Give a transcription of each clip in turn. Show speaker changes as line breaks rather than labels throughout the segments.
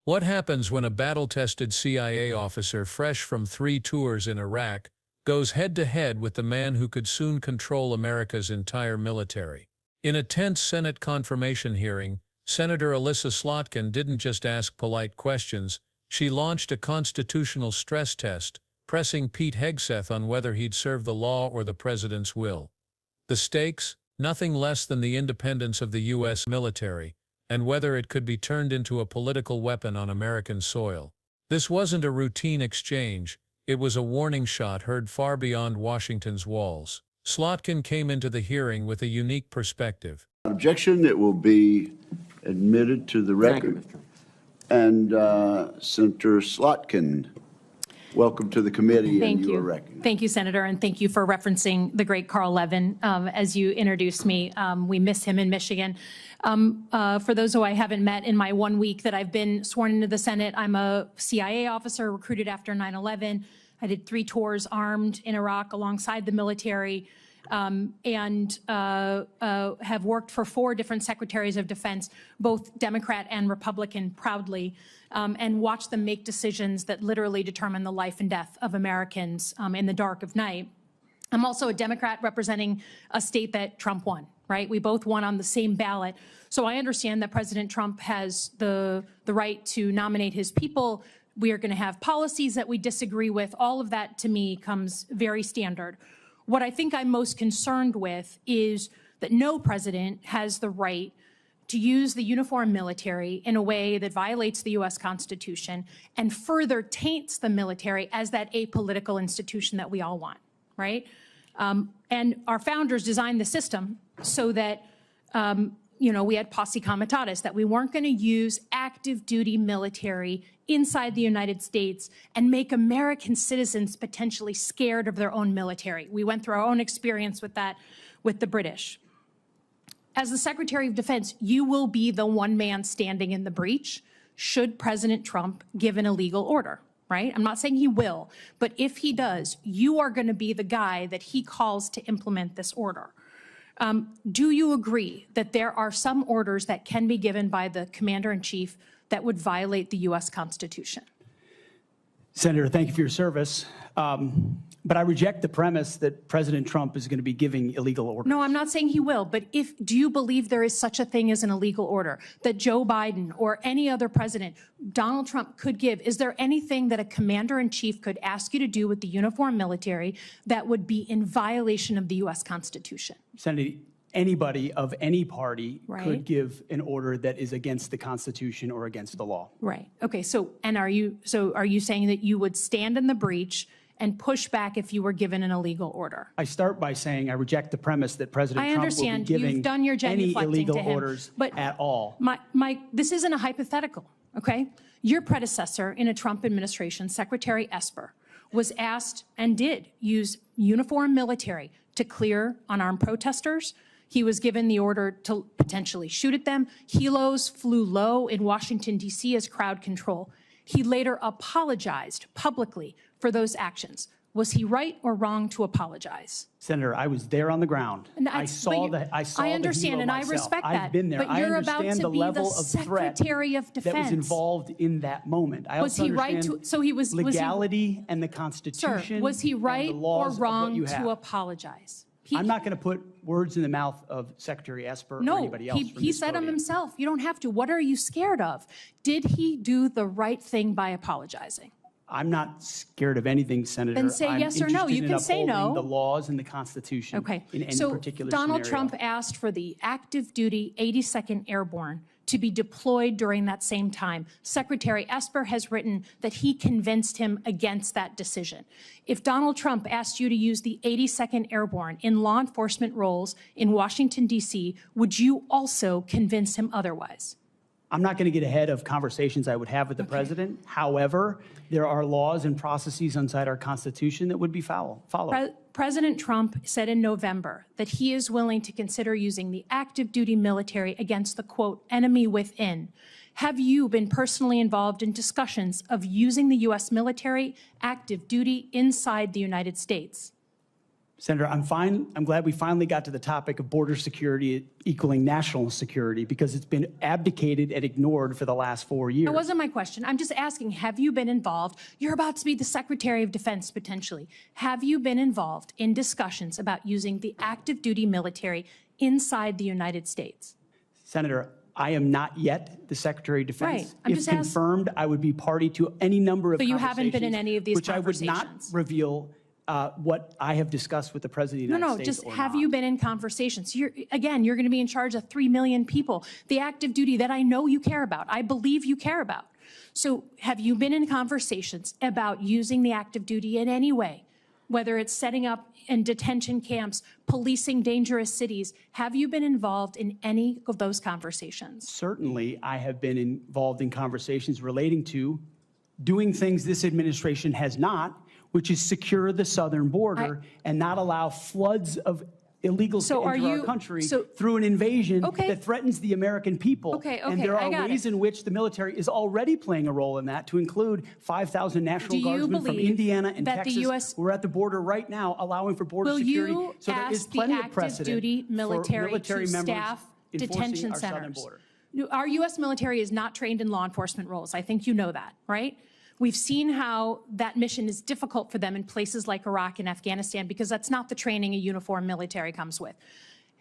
What happens when a battle-tested CIA officer fresh from 3 tours in Iraq goes head-to-head with the man who could soon control America's entire military? In a tense Senate confirmation hearing, Senator Elissa Slotkin didn't just ask polite questions, she launched a constitutional stress test, pressing Pete Hegseth on whether he'd serve the law or the president's will. The stakes? Nothing less than the independence of the U.S. military, and whether it could be turned into a political weapon on American soil. This wasn't a routine exchange, it was a warning shot heard far beyond Washington's walls. Slotkin came into the hearing with a unique perspective.
Objection, it will be admitted to the record. And Senator Slotkin, welcome to the committee.
Thank you.
Recognized.
Thank you, Senator, and thank you for referencing the great Carl Levin as you introduced me. We miss him in Michigan. For those who I haven't met in my 1 week that I've been sworn into the Senate, I'm a CIA officer recruited after 9/11. I did 3 tours armed in Iraq alongside the military, and have worked for 4 different secretaries of defense, both Democrat and Republican, proudly, and watched them make decisions that literally determine the life and death of Americans in the dark of night. I'm also a Democrat representing a state that Trump won, right? We both won on the same ballot. So I understand that President Trump has the right to nominate his people. We are going to have policies that we disagree with. All of that, to me, comes very standard. What I think I'm most concerned with is that no president has the right to use the uniformed military in a way that violates the U.S. Constitution and further taints the military as that apolitical institution that we all want, right? And our founders designed the system so that, we had posse comitatus, that we weren't going to use active duty military inside the United States and make American citizens potentially scared of their own military. We went through our own experience with that with the British. As the Secretary of Defense, you will be the one man standing in the breach should President Trump give an illegal order, right? I'm not saying he will, but if he does, you are going to be the guy that he calls to implement this order. Do you agree that there are some orders that can be given by the Commander-in-Chief that would violate the U.S. Constitution?
Senator, thank you for your service. But I reject the premise that President Trump is going to be giving illegal orders.
No, I'm not saying he will, but do you believe there is such a thing as an illegal order that Joe Biden or any other president, Donald Trump, could give? Is there anything that a commander-in-chief could ask you to do with the uniformed military that would be in violation of the U.S. Constitution?
Senator, anybody of any party could give an order that is against the Constitution or against the law.
Right. Okay. So are you saying that you would stand in the breach and push back if you were given an illegal order?
I start by saying I reject the premise that President Trump will be giving any illegal orders at all.
This isn't a hypothetical, okay? Your predecessor in a Trump administration, Secretary Esper, was asked and did use uniformed military to clear unarmed protesters. He was given the order to potentially shoot at them. Helos flew low in Washington, D.C. as crowd control. He later apologized publicly for those actions. Was he right or wrong to apologize?
Senator, I was there on the ground.
I understand, and I respect that.
I've been there.
But you're about to be the Secretary of Defense
that was involved in that moment. I
was he right to? So he was
legality and the Constitution.
Sir, was he right or wrong to apologize?
I'm not going to put words in the mouth of Secretary Esper or anybody else.
No, he said them himself. You don't have to. What are you scared of? Did he do the right thing by apologizing?
I'm not scared of anything, Senator.
Then say yes or no. You can say no.
The laws and the Constitution in any particular scenario.
Donald Trump asked for the active duty 82nd Airborne to be deployed during that same time. Secretary Esper has written that he convinced him against that decision. If Donald Trump asked you to use the 82nd Airborne in law enforcement roles in Washington, D.C., would you also convince him otherwise?
I'm not going to get ahead of conversations I would have with the president. However, there are laws and processes inside our Constitution that would be followed.
President Trump said in November that he is willing to consider using the active duty military against the, quote, enemy within. Have you been personally involved in discussions of using the U.S. military active duty inside the United States?
Senator, I'm glad we finally got to the topic of border security equaling national security, because it's been abdicated and ignored for the last 4 years.
That wasn't my question. I'm just asking, have you been involved? You're about to be the Secretary of Defense, potentially. Have you been involved in discussions about using the active duty military inside the United States?
Senator, I am not yet the Secretary of Defense.
Right. I'm
if
just
confirmed, I would be party to any number of
So you haven't been in
conversations,
any of these
which I would not
conversations?
reveal what I have discussed with the President of the United States.
Just have you been in conversations? You're going to be in charge of 3 million people, the active duty that I know you care about, I believe you care about. So have you been in conversations about using the active duty in any way, whether it's setting up in detention camps, policing dangerous cities? Have you been involved in any of those conversations?
Certainly, I have been involved in conversations relating to doing things this administration has not, which is secure the southern border and not allow floods of illegals to enter our country through an invasion that threatens the American people. And there are ways in which the military is already playing a role in that, to include 5,000 National Guardsmen from Indiana and Texas who are at the border right now, allowing for border security. So there is plenty of precedent
duty military
for military
to
members
staff
enforcing
detention
our southern
centers?
border.
Our U.S. military is not trained in law enforcement roles. I think you know that, right? We've seen how that mission is difficult for them in places like Iraq and Afghanistan, because that's not the training a uniformed military comes with.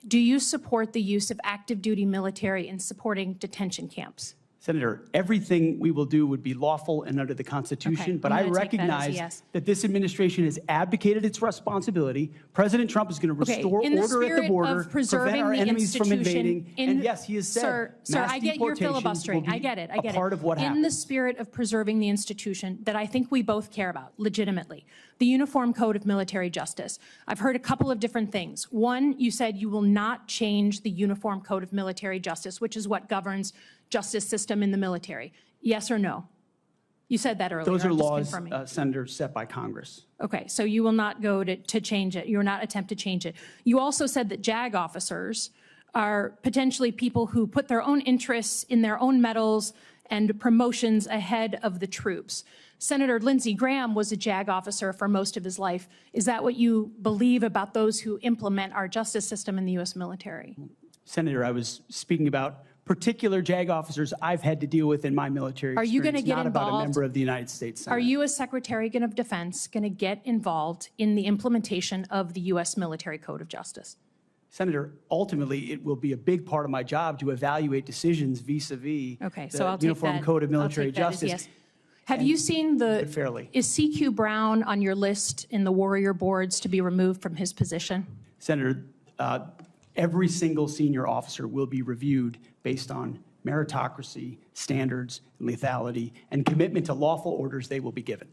Do you support the use of active duty military in supporting detention camps?
Senator, everything we will do would be lawful and under the Constitution, but I recognize that this administration has abdicated its responsibility. President Trump is going to restore order at the border, prevent our enemies from invading, and yes, he has said
Sir, I get your filibustering. I get it.
Part of what happened.
In the spirit of preserving the institution that I think we both care about, legitimately, the Uniform Code of Military Justice. I've heard a couple of different things. One, you said you will not change the Uniform Code of Military Justice, which is what governs justice system in the military. Yes or no? You said that earlier.
Those are laws, Senator, set by Congress.
Okay, so you will not go to change it. You will not attempt to change it. You also said that JAG officers are potentially people who put their own interests in their own medals and promotions ahead of the troops. Senator Lindsey Graham was a JAG officer for most of his life. Is that what you believe about those who implement our justice system in the U.S. military?
Senator, I was speaking about particular JAG officers I've had to deal with in my military experience.
Are you going to get
not
involved?
About a member of the United States Senate.
Are you, as Secretary of Defense, going to get involved in the implementation of the U.S. Military Code of Justice?
Senator, ultimately, it will be a big part of my job to evaluate decisions vis-a-vis the Uniform Code of Military Justice.
Yes. Have you seen is CQ Brown on your list in the Warrior boards to be removed from his position?
Senator, every single senior officer will be reviewed based on meritocracy, standards, lethality, and commitment to lawful orders they will be given.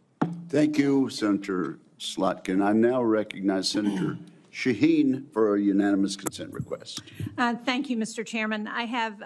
Thank you, Senator Slotkin. I now recognize Senator Shaheen for a unanimous consent request.
Thank you, Mr. Chairman. I have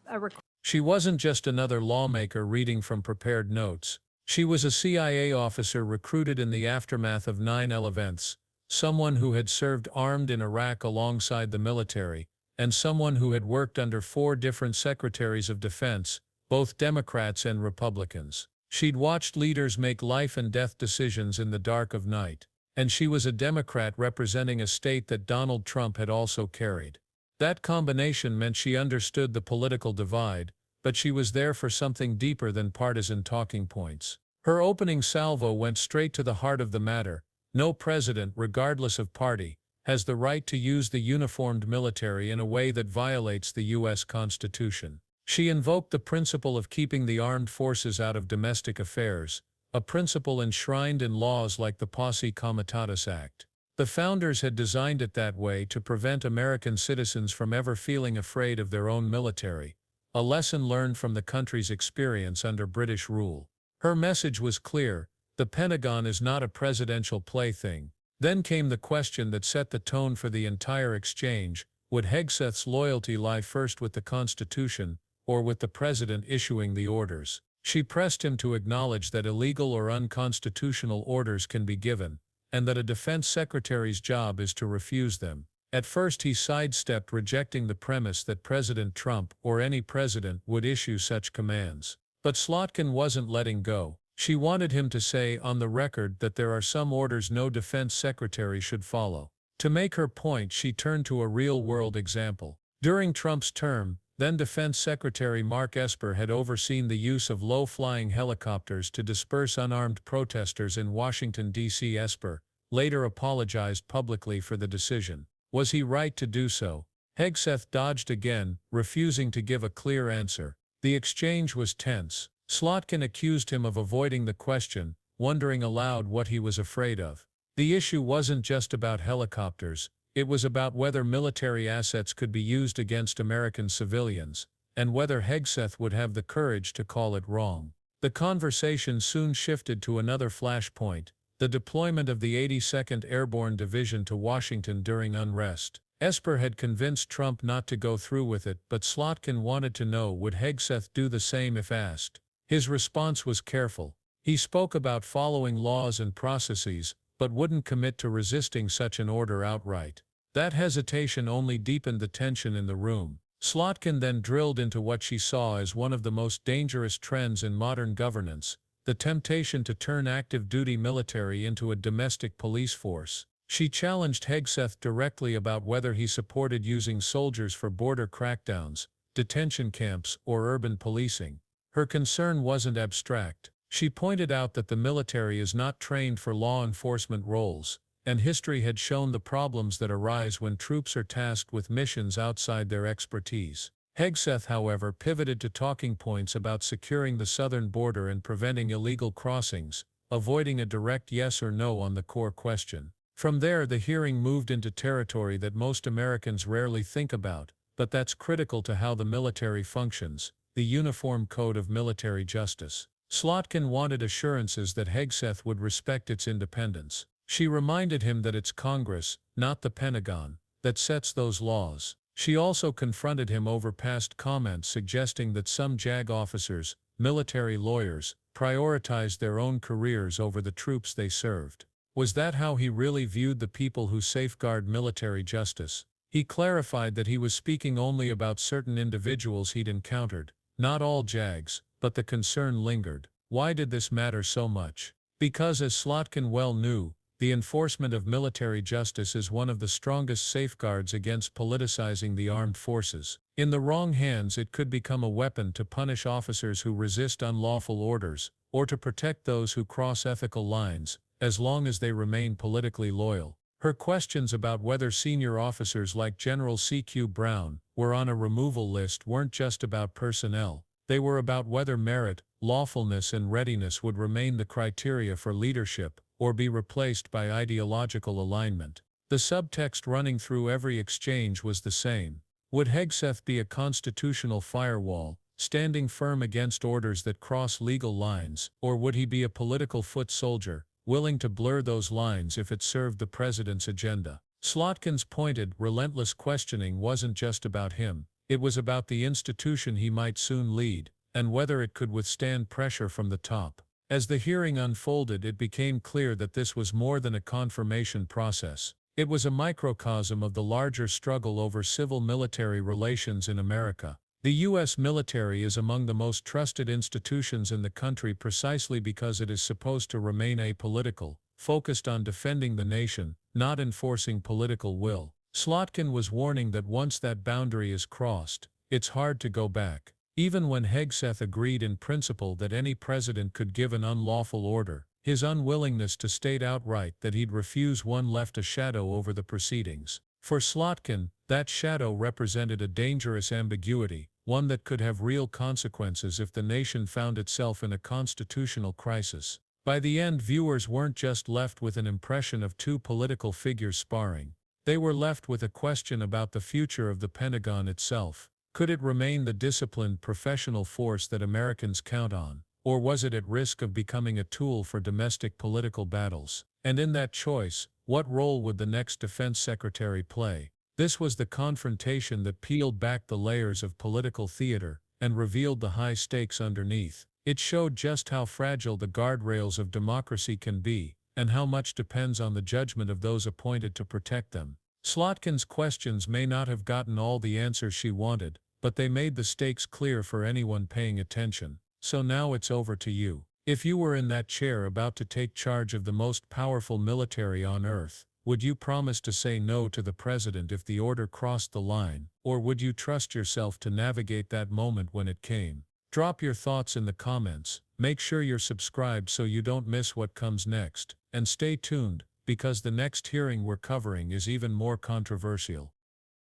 a request.
She wasn't just another lawmaker reading from prepared notes. She was a CIA officer recruited in the aftermath of 9/11 events, someone who had served armed in Iraq alongside the military, and someone who had worked under 4 different secretaries of defense, both Democrats and Republicans. She'd watched leaders make life and death decisions in the dark of night, and she was a Democrat representing a state that Donald Trump had also carried. That combination meant she understood the political divide, but she was there for something deeper than partisan talking points. Her opening salvo went straight to the heart of the matter. No president, regardless of party, has the right to use the uniformed military in a way that violates the U.S. Constitution. She invoked the principle of keeping the armed forces out of domestic affairs, a principle enshrined in laws like the Posse Comitatus Act. The founders had designed it that way to prevent American citizens from ever feeling afraid of their own military, a lesson learned from the country's experience under British rule. Her message was clear: the Pentagon is not a presidential plaything. Then came the question that set the tone for the entire exchange: would Hegseth's loyalty lie first with the Constitution, or with the president issuing the orders? She pressed him to acknowledge that illegal or unconstitutional orders can be given, and that a defense secretary's job is to refuse them. At first he sidestepped, rejecting the premise that President Trump or any president would issue such commands. But Slotkin wasn't letting go. She wanted him to say on the record that there are some orders no defense secretary should follow. To make her point, she turned to a real-world example. During Trump's term, then Defense Secretary Mark Esper had overseen the use of low-flying helicopters to disperse unarmed protesters in Washington, D.C. Esper later apologized publicly for the decision. Was he right to do so? Hegseth dodged again, refusing to give a clear answer. The exchange was tense. Slotkin accused him of avoiding the question, wondering aloud what he was afraid of. The issue wasn't just about helicopters, it was about whether military assets could be used against American civilians, and whether Hegseth would have the courage to call it wrong. The conversation soon shifted to another flashpoint, the deployment of the 82nd Airborne Division to Washington during unrest. Esper had convinced Trump not to go through with it, but Slotkin wanted to know, would Hegseth do the same if asked? His response was careful. He spoke about following laws and processes, but wouldn't commit to resisting such an order outright. That hesitation only deepened the tension in the room. Slotkin then drilled into what she saw as one of the most dangerous trends in modern governance, the temptation to turn active-duty military into a domestic police force. She challenged Hegseth directly about whether he supported using soldiers for border crackdowns, detention camps, or urban policing. Her concern wasn't abstract. She pointed out that the military is not trained for law enforcement roles, and history had shown the problems that arise when troops are tasked with missions outside their expertise. Hegseth, however, pivoted to talking points about securing the southern border and preventing illegal crossings, avoiding a direct yes or no on the core question. From there, the hearing moved into territory that most Americans rarely think about, but that's critical to how the military functions: the Uniform Code of Military Justice. Slotkin wanted assurances that Hegseth would respect its independence. She reminded him that it's Congress, not the Pentagon, that sets those laws. She also confronted him over past comments suggesting that some JAG officers, military lawyers, prioritized their own careers over the troops they served. Was that how he really viewed the people who safeguard military justice? He clarified that he was speaking only about certain individuals he'd encountered, not all JAGs, but the concern lingered. Why did this matter so much? Because, as Slotkin well knew, the enforcement of military justice is one of the strongest safeguards against politicizing the armed forces. In the wrong hands, it could become a weapon to punish officers who resist unlawful orders, or to protect those who cross ethical lines, as long as they remain politically loyal. Her questions about whether senior officers like General C.Q. Brown were on a removal list weren't just about personnel. They were about whether merit, lawfulness, and readiness would remain the criteria for leadership, or be replaced by ideological alignment. The subtext running through every exchange was the same. Would Hegseth be a constitutional firewall, standing firm against orders that cross legal lines, or would he be a political foot soldier, willing to blur those lines if it served the president's agenda? Slotkin's pointed, relentless questioning wasn't just about him. It was about the institution he might soon lead, and whether it could withstand pressure from the top. As the hearing unfolded, it became clear that this was more than a confirmation process. It was a microcosm of the larger struggle over civil-military relations in America. The U.S. military is among the most trusted institutions in the country precisely because it is supposed to remain apolitical, focused on defending the nation, not enforcing political will. Slotkin was warning that once that boundary is crossed, it's hard to go back. Even when Hegseth agreed in principle that any president could give an unlawful order, his unwillingness to state outright that he'd refuse one left a shadow over the proceedings. For Slotkin, that shadow represented a dangerous ambiguity, one that could have real consequences if the nation found itself in a constitutional crisis. By the end, viewers weren't just left with an impression of two political figures sparring. They were left with a question about the future of the Pentagon itself. Could it remain the disciplined professional force that Americans count on, or was it at risk of becoming a tool for domestic political battles? And in that choice, what role would the next defense secretary play? This was the confrontation that peeled back the layers of political theater and revealed the high stakes underneath. It showed just how fragile the guardrails of democracy can be, and how much depends on the judgment of those appointed to protect them. Slotkin's questions may not have gotten all the answers she wanted, but they made the stakes clear for anyone paying attention. So now it's over to you. If you were in that chair about to take charge of the most powerful military on earth, Would you promise to say no to the president if the order crossed the line, or would you trust yourself to navigate that moment when it came? Drop your thoughts in the comments, make sure you're subscribed so you don't miss what comes next, and stay tuned, because the next hearing we're covering is even more controversial.